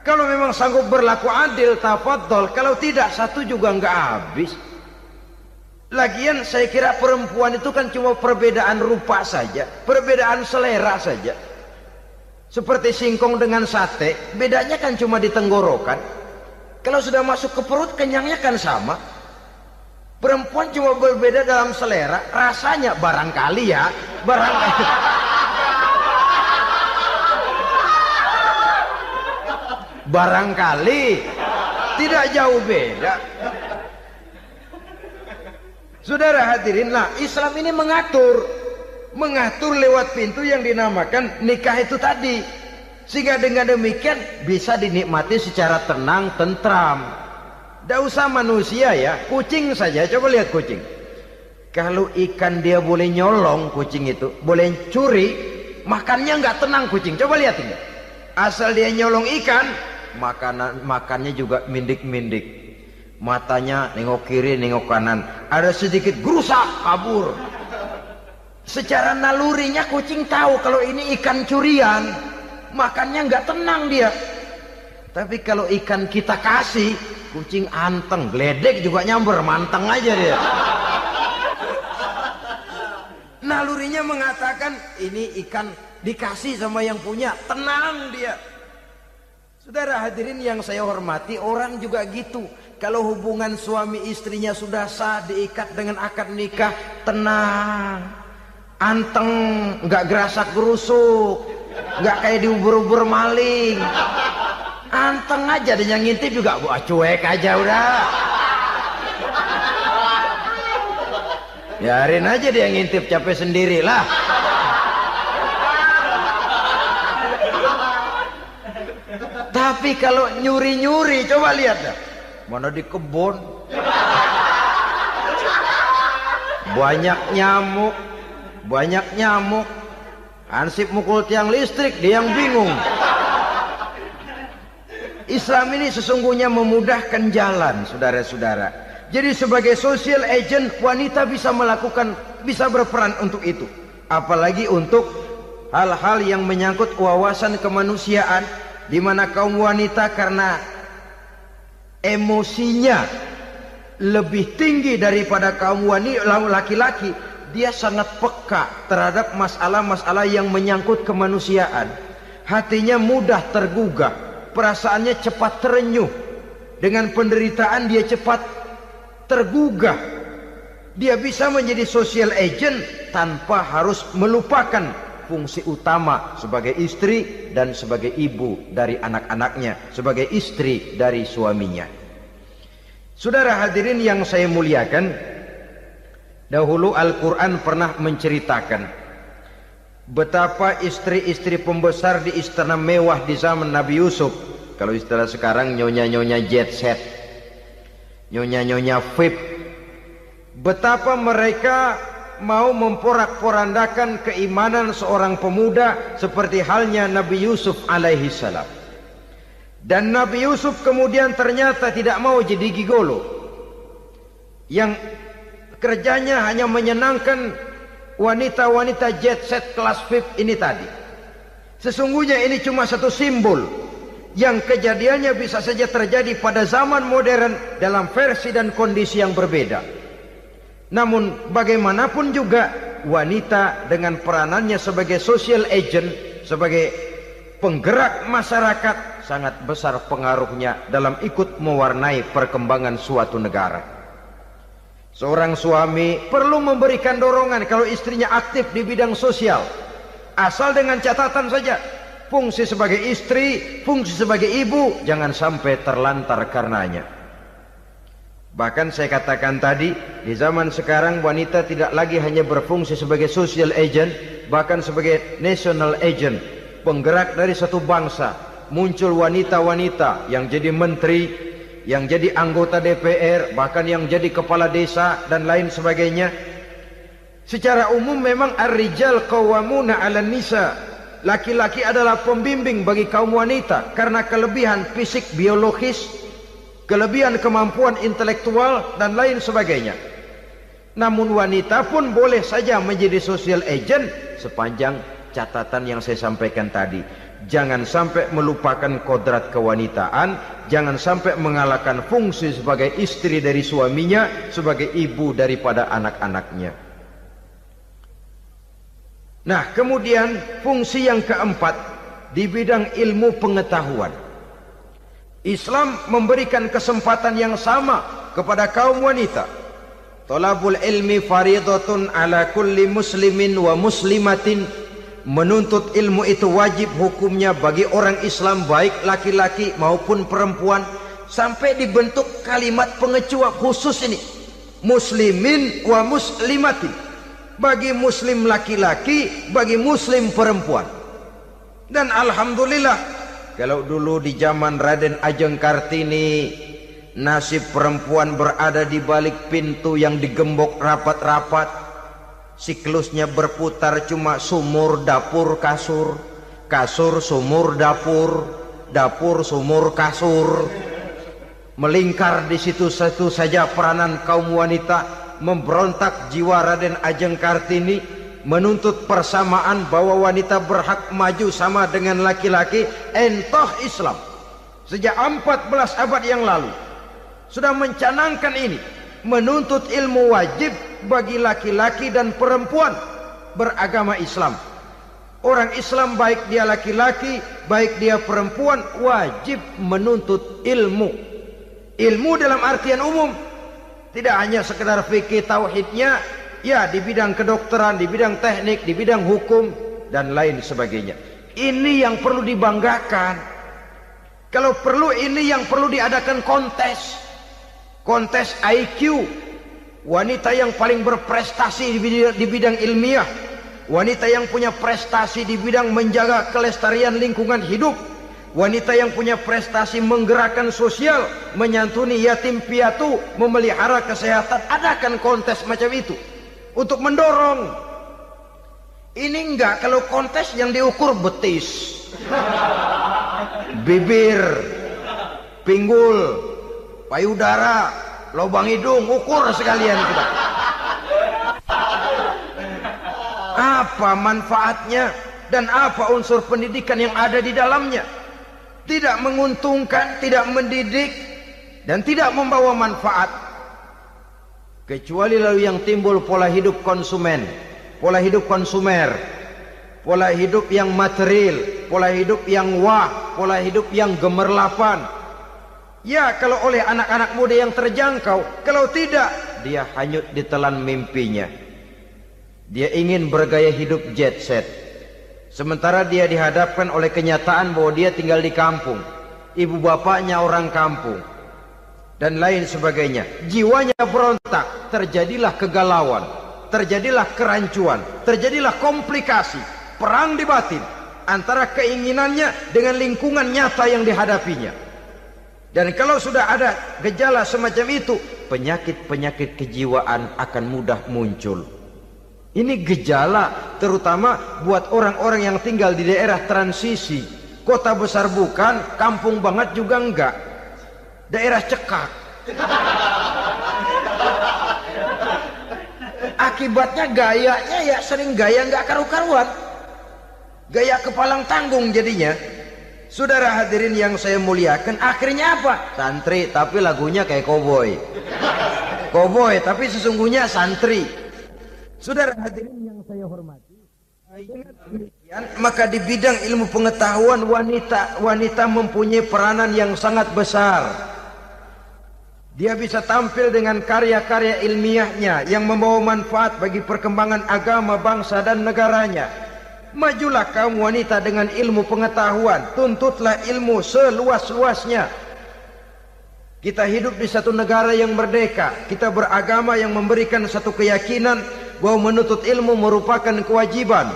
Kalau memang sanggup berlaku adil, tafadhol. Kalau tidak, satu juga nggak habis. Lagian saya kira perempuan itu kan cuma perbedaan rupa saja, perbedaan selera saja. Seperti singkong dengan sate, bedanya kan cuma di tenggorokan. Kalau sudah masuk ke perut, kenyangnya kan sama. Perempuan cuma berbeda dalam selera, rasanya barangkali ya, barangkali. Barangkali tidak jauh beda. Saudara hadirinlah, Islam ini mengatur lewat pintu yang dinamakan nikah itu tadi, sehingga dengan demikian bisa dinikmati secara tenang, tentram. Tidak usah manusia ya, kucing saja. Coba lihat kucing. Kalau ikan dia boleh nyolong, kucing itu boleh curi, makannya nggak tenang kucing. Coba lihat ini. Asal dia nyolong ikan, makannya juga mindik-mindik. Matanya nengok kiri, nengok kanan. Ada sedikit gerusak, kabur. Secara nalurinya kucing tahu kalau ini ikan curian, makannya nggak tenang dia. Tapi kalau ikan kita kasih, kucing anteng, geledek juga nyamber, manteng aja dia. Nalurinya mengatakan ini ikan dikasih sama yang punya, tenang dia. Saudara hadirin yang saya hormati, orang juga gitu. Kalau hubungan suami istrinya sudah sah, diikat dengan akad nikah, tenang, anteng, nggak gerasak gerusuk, nggak kayak diubur-ubur maling. Anteng aja, dan yang ngintip juga buat cuek aja udah. Biarin aja dia ngintip, capek sendirilah. Tapi kalau nyuri-nyuri, coba lihat dah. Mana di kebun banyak nyamuk, Hansip mukul tiang listrik, dia yang bingung. Islam ini sesungguhnya memudahkan jalan, saudara-saudara. Jadi sebagai social agent, wanita bisa berperan untuk itu. Apalagi untuk hal-hal yang menyangkut wawasan kemanusiaan, di mana kaum wanita karena emosinya lebih tinggi daripada kaum laki-laki, dia sangat peka terhadap masalah-masalah yang menyangkut kemanusiaan. Hatinya mudah tergugah, perasaannya cepat terenyuh. Dengan penderitaan dia cepat tergugah. Dia bisa menjadi social agent tanpa harus melupakan fungsi utama sebagai istri dan sebagai ibu dari anak-anaknya, sebagai istri dari suaminya. Saudara hadirin yang saya muliakan, dahulu Al-Quran pernah menceritakan betapa istri-istri pembesar di istana mewah di zaman Nabi Yusuf, kalau istilah sekarang nyonya-nyonya jet set, nyonya-nyonya VIP, betapa mereka mau memporak-porandakan keimanan seorang pemuda seperti halnya Nabi Yusuf alaihi salam. Dan Nabi Yusuf kemudian ternyata tidak mau jadi gigolo yang kerjanya hanya menyenangkan wanita-wanita jet set kelas VIP ini tadi. Sesungguhnya ini cuma satu simbol yang kejadiannya bisa saja terjadi pada zaman modern dalam versi dan kondisi yang berbeda. Namun bagaimanapun juga, wanita dengan peranannya sebagai social agent, sebagai penggerak masyarakat, sangat besar pengaruhnya dalam ikut mewarnai perkembangan suatu negara. Seorang suami perlu memberikan dorongan kalau istrinya aktif di bidang sosial, asal dengan catatan saja, fungsi sebagai istri, fungsi sebagai ibu jangan sampai terlantar karenanya. Bahkan saya katakan tadi, di zaman sekarang wanita tidak lagi hanya berfungsi sebagai social agent, bahkan sebagai national agent, penggerak dari satu bangsa. Muncul wanita-wanita yang jadi menteri, yang jadi anggota DPR, bahkan yang jadi kepala desa dan lain sebagainya. Secara umum memang ar-rijal qawwamuna 'alan nisa. Laki-laki adalah pembimbing bagi kaum wanita karena kelebihan fisik biologis, kelebihan kemampuan intelektual dan lain sebagainya. Namun wanita pun boleh saja menjadi social agent sepanjang catatan yang saya sampaikan tadi. Jangan sampai melupakan kodrat kewanitaan, jangan sampai mengalahkan fungsi sebagai istri dari suaminya, sebagai ibu daripada anak-anaknya. Nah, kemudian fungsi yang keempat di bidang ilmu pengetahuan. Islam memberikan kesempatan yang sama kepada kaum wanita. Talabul ilmi faridatun ala kulli muslimin wa muslimatin. Menuntut ilmu itu wajib hukumnya bagi orang Islam, baik laki-laki maupun perempuan. Sampai dibentuk kalimat pengecuali khusus ini, muslimin wa muslimatin, bagi muslim laki-laki, bagi muslim perempuan. Dan alhamdulillah, kalau dulu di zaman Raden Ajeng Kartini, nasib perempuan berada di balik pintu yang digembok rapat-rapat, siklusnya berputar cuma sumur, dapur, kasur, kasur, sumur, dapur, dapur, sumur, kasur. Melingkar di situ satu saja peranan kaum wanita. Memberontak jiwa Raden Ajeng Kartini, menuntut persamaan bahwa wanita berhak maju sama dengan laki-laki. Entah Islam sejak 14 abad yang lalu sudah mencanangkan ini, menuntut ilmu wajib bagi laki-laki dan perempuan beragama Islam. Orang Islam baik dia laki-laki, baik dia perempuan, wajib menuntut ilmu. Ilmu dalam artian umum, tidak hanya sekedar fikih tauhidnya, ya di bidang kedokteran, di bidang teknik, di bidang hukum dan lain sebagainya. Ini yang perlu dibanggakan. Kalau perlu ini yang perlu diadakan kontes. Kontes IQ. Wanita yang paling berprestasi di bidang ilmiah. Wanita yang punya prestasi di bidang menjaga kelestarian lingkungan hidup. Wanita yang punya prestasi menggerakkan sosial, menyantuni yatim piatu, memelihara kesehatan. Adakan kontes macam itu untuk mendorong. Ini enggak, kalau kontes yang diukur betis, bibir, pinggul, payudara, lubang hidung, ukur sekalian kita. Apa manfaatnya dan apa unsur pendidikan yang ada di dalamnya? Tidak menguntungkan, tidak mendidik, dan tidak membawa manfaat. Kecuali lalu yang timbul pola hidup konsumen, pola hidup konsumer, pola hidup yang material, pola hidup yang wah, pola hidup yang gemerlapan. Ya, kalau oleh anak-anak muda yang terjangkau, kalau tidak, dia hanyut ditelan mimpinya. Dia ingin bergaya hidup jet set. Sementara dia dihadapkan oleh kenyataan bahwa dia tinggal di kampung, ibu bapaknya orang kampung, dan lain sebagainya. Jiwanya berontak, terjadilah kegalauan, terjadilah kerancuan, terjadilah komplikasi, perang di batin antara keinginannya dengan lingkungan nyata yang dihadapinya. Dan kalau sudah ada gejala semacam itu, penyakit-penyakit kejiwaan akan mudah muncul. Ini gejala terutama buat orang-orang yang tinggal di daerah transisi. Kota besar bukan, kampung banget juga enggak. Daerah cekak. Akibatnya gayanya ya sering gaya enggak karu-karuan. Gaya kepalang tanggung jadinya. Saudara hadirin yang saya muliakan, akhirnya apa? Santri tapi lagunya kayak koboi. Koboi tapi sesungguhnya santri. Saudara hadirin yang saya hormati, dengan demikian maka di bidang ilmu pengetahuan wanita mempunyai peranan yang sangat besar. Dia bisa tampil dengan karya-karya ilmiahnya yang membawa manfaat bagi perkembangan agama, bangsa dan negaranya. Majulah kaum wanita dengan ilmu pengetahuan, tuntutlah ilmu seluas-luasnya. Kita hidup di satu negara yang merdeka, kita beragama yang memberikan satu keyakinan bahwa menuntut ilmu merupakan kewajiban,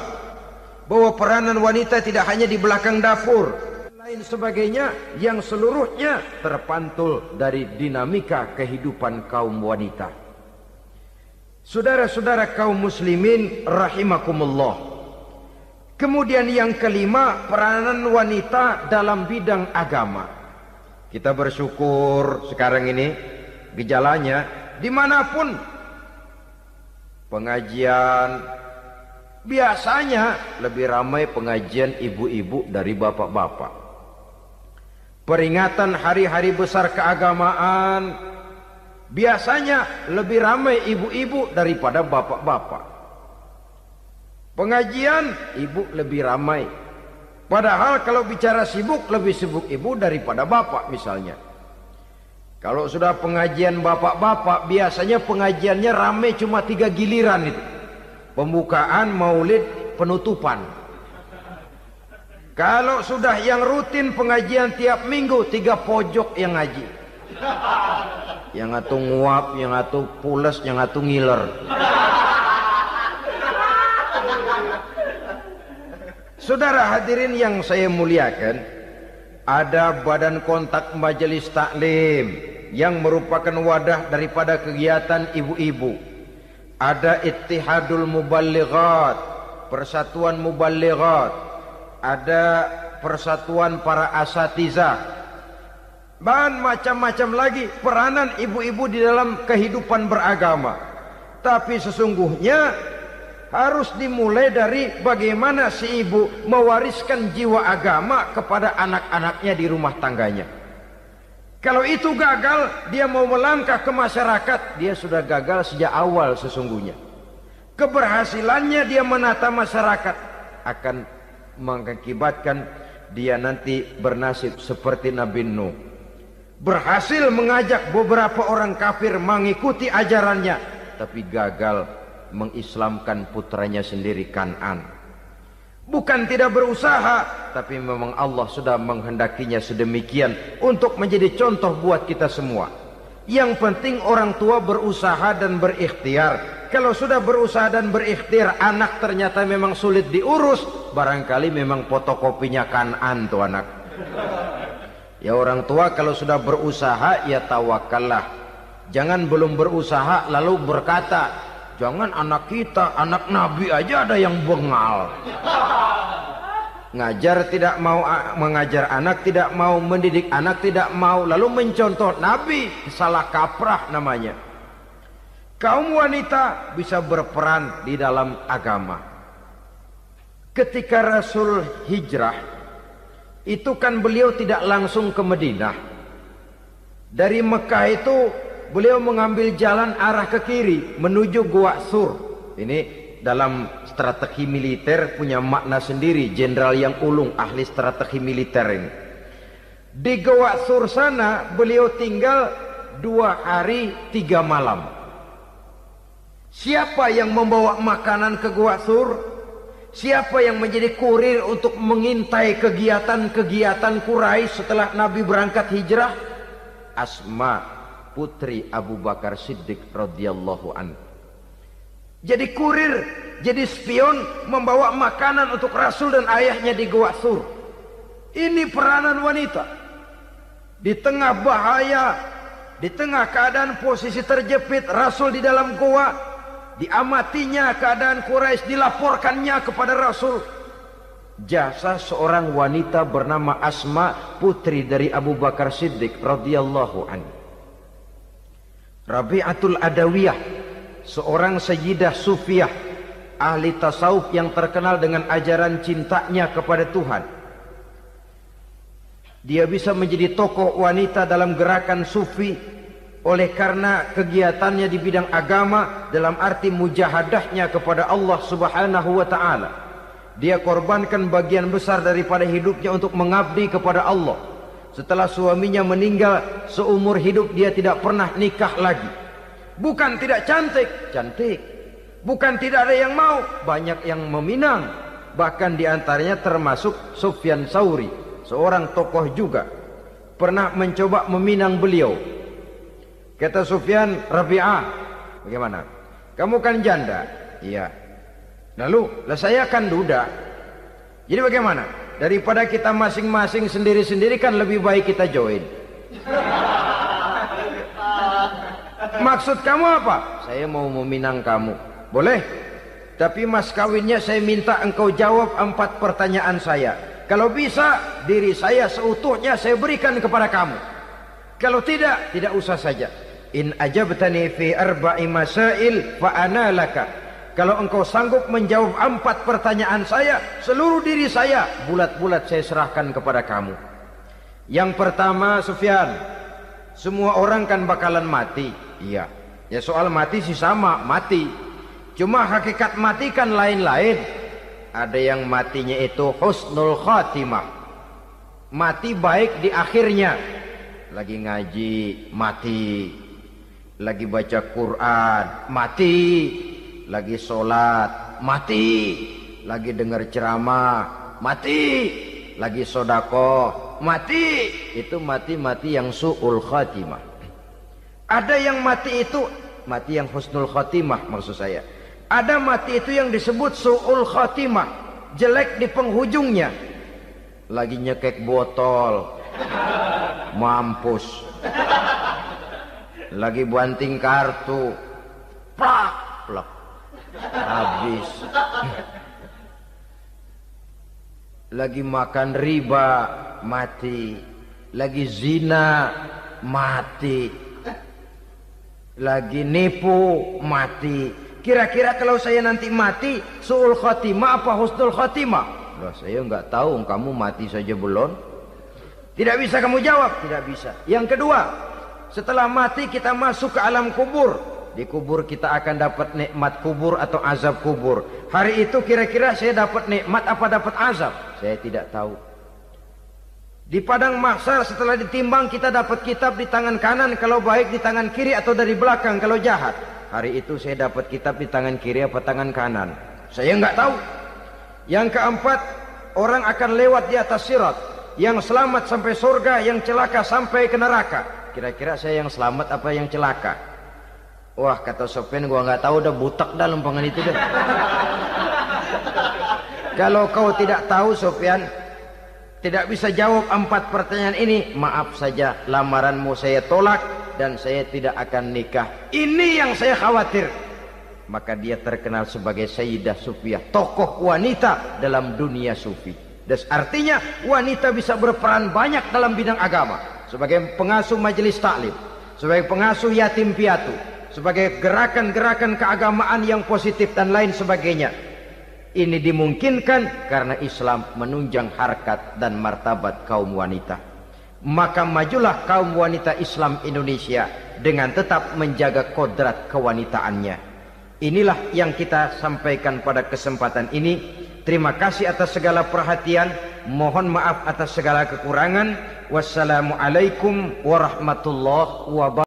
bahwa peranan wanita tidak hanya di belakang dapur, lain sebagainya yang seluruhnya terpantul dari dinamika kehidupan kaum wanita. Saudara-saudara kaum muslimin rahimakumullah. Kemudian yang kelima, peranan wanita dalam bidang agama. Kita bersyukur sekarang ini gejalanya dimanapun pengajian, biasanya lebih ramai pengajian ibu-ibu dari bapak-bapak. Peringatan hari-hari besar keagamaan, biasanya lebih ramai ibu-ibu daripada bapak-bapak. Pengajian, ibu lebih ramai. Padahal kalau bicara sibuk, lebih sibuk ibu daripada bapak misalnya. Kalau sudah pengajian bapak-bapak, biasanya pengajiannya rame cuma 3 giliran itu. Pembukaan, maulid, penutupan. Kalau sudah yang rutin pengajian tiap minggu, 3 pojok yang ngaji. Yang atu nguap, yang atu pules, yang atu ngiler. Saudara hadirin yang saya muliakan, ada badan kontak majelis taklim yang merupakan wadah daripada kegiatan ibu-ibu. Ada Ittihadul Muballighat, Persatuan Muballighat. Ada Persatuan Para Asatizah. Dan macam-macam lagi peranan ibu-ibu di dalam kehidupan beragama. Tapi sesungguhnya harus dimulai dari bagaimana si ibu mewariskan jiwa agama kepada anak-anaknya di rumah tangganya. Kalau itu gagal, dia mau melangkah ke masyarakat, dia sudah gagal sejak awal sesungguhnya. Keberhasilannya dia menata masyarakat akan mengakibatkan dia nanti bernasib seperti Nabi Nuh. Berhasil mengajak beberapa orang kafir mengikuti ajarannya, tapi gagal mengislamkan putranya sendiri Kan'an. Bukan tidak berusaha, tapi memang Allah sudah menghendakinya sedemikian untuk menjadi contoh buat kita semua. Yang penting orang tua berusaha dan berikhtiar. Kalau sudah berusaha dan berikhtiar, anak ternyata memang sulit diurus, barangkali memang fotokopinya Kan'an tuh anak. Ya orang tua kalau sudah berusaha, ya tawakallah. Jangan belum berusaha lalu berkata, jangan anak kita, anak Nabi aja ada yang bengal. Ngajar tidak mau, mengajar anak tidak mau, mendidik anak tidak mau, lalu mencontoh Nabi, salah kaprah namanya. Kaum wanita bisa berperan di dalam agama. Ketika Rasul hijrah, itu kan beliau tidak langsung ke Madinah. Dari Mekah itu beliau mengambil jalan arah ke kiri menuju Gua Sur. Ini dalam strategi militer punya makna sendiri. Jenderal yang ulung, ahli strategi militer ini. Di Gua Sur sana beliau tinggal 2 hari 3 malam. Siapa yang membawa makanan ke Gua Sur? Siapa yang menjadi kurir untuk mengintai kegiatan-kegiatan Quraisy setelah Nabi berangkat hijrah? Asma, putri Abu Bakar Siddiq radhiyallahu anhu. Jadi kurir, jadi spion, membawa makanan untuk Rasul dan ayahnya di Gua Sur. Ini peranan wanita. Di tengah bahaya, di tengah keadaan posisi terjepit, Rasul di dalam gua, diamatinya keadaan Quraisy, dilaporkannya kepada Rasul. Jasa seorang wanita bernama Asma, putri dari Abu Bakar Siddiq radhiyallahu anhu. Rabi'atul Adawiyah, seorang sayyidah sufiyah, ahli tasawuf yang terkenal dengan ajaran cintanya kepada Tuhan. Dia bisa menjadi tokoh wanita dalam gerakan sufi oleh karena kegiatannya di bidang agama, dalam arti mujahadahnya kepada Allah Subhanahu wa taala. Dia korbankan bagian besar daripada hidupnya untuk mengabdi kepada Allah. Setelah suaminya meninggal, seumur hidup dia tidak pernah nikah lagi. Bukan tidak cantik, cantik. Bukan tidak ada yang mau, banyak yang meminang. Bahkan diantaranya termasuk Sufyan Tsauri, seorang tokoh juga, pernah mencoba meminang beliau. Kata Sufyan, Rabi'ah, bagaimana? Kamu kan janda? Iya. Lalu, lah saya kan duda. Jadi bagaimana? Daripada kita masing-masing sendiri-sendiri kan lebih baik kita join. Maksud kamu apa? Saya mau meminang kamu. Boleh? Tapi mas kawinnya saya minta engkau jawab 4 pertanyaan saya. Kalau bisa, diri saya seutuhnya saya berikan kepada kamu. Kalau tidak, tidak usah saja. In ajabtani fi 4 masail fa ana laka. Kalau engkau sanggup menjawab 4 pertanyaan saya, seluruh diri saya bulat-bulat saya serahkan kepada kamu. Yang pertama, Sufyan, semua orang kan bakalan mati. Iya. Ya soal mati sih sama, mati. Cuma hakikat mati kan lain-lain. ada yang matinya itu husnul khatimah, mati baik di akhirnya. Lagi ngaji mati, lagi baca Quran mati, lagi sholat mati, lagi dengar ceramah mati, lagi sodakoh mati. Itu mati-mati yang su'ul khatimah. Ada yang mati itu mati yang husnul khatimah, maksud saya. Ada mati itu yang disebut su'ul khatimah, jelek di penghujungnya. Lagi nyekek botol mampus, lagi banting kartu plak plak habis, lagi makan riba mati, lagi zina mati, lagi nipu mati. Kira-kira kalau saya nanti mati su'ul khatimah apa husnul khatimah? Loh, saya nggak tahu, kamu mati saja belum. Tidak bisa kamu jawab, tidak bisa. Yang kedua, setelah mati kita masuk ke alam kubur. Di kubur kita akan dapat nikmat kubur atau azab kubur. Hari itu kira-kira saya dapat nikmat apa dapat azab? Saya tidak tahu. Di padang mahsyar setelah ditimbang kita dapat kitab di tangan kanan kalau baik, di tangan kiri atau dari belakang kalau jahat. Hari itu saya dapat kitab di tangan kiri apa tangan kanan? Saya nggak tahu. Yang keempat, orang akan lewat di atas sirat. Yang selamat sampai surga, yang celaka sampai ke neraka. Kira-kira saya yang selamat apa yang celaka? Wah, kata Sofyan, gua nggak tahu, udah butak dah lempangan itu deh. Kalau kau tidak tahu Sofyan, tidak bisa jawab 4 pertanyaan ini, maaf saja, lamaranmu saya tolak dan saya tidak akan nikah. Ini yang saya khawatir. Maka dia terkenal sebagai Sayyidah Sufiyah, tokoh wanita dalam dunia sufi. Dan artinya wanita bisa berperan banyak dalam bidang agama, sebagai pengasuh majelis taklim, sebagai pengasuh yatim piatu, sebagai gerakan-gerakan keagamaan yang positif dan lain sebagainya. Ini dimungkinkan karena Islam menunjang harkat dan martabat kaum wanita. Maka majulah kaum wanita Islam Indonesia dengan tetap menjaga kodrat kewanitaannya. Inilah yang kita sampaikan pada kesempatan ini. Terima kasih atas segala perhatian. Mohon maaf atas segala kekurangan. Wassalamualaikum warahmatullahi wabarakatuh.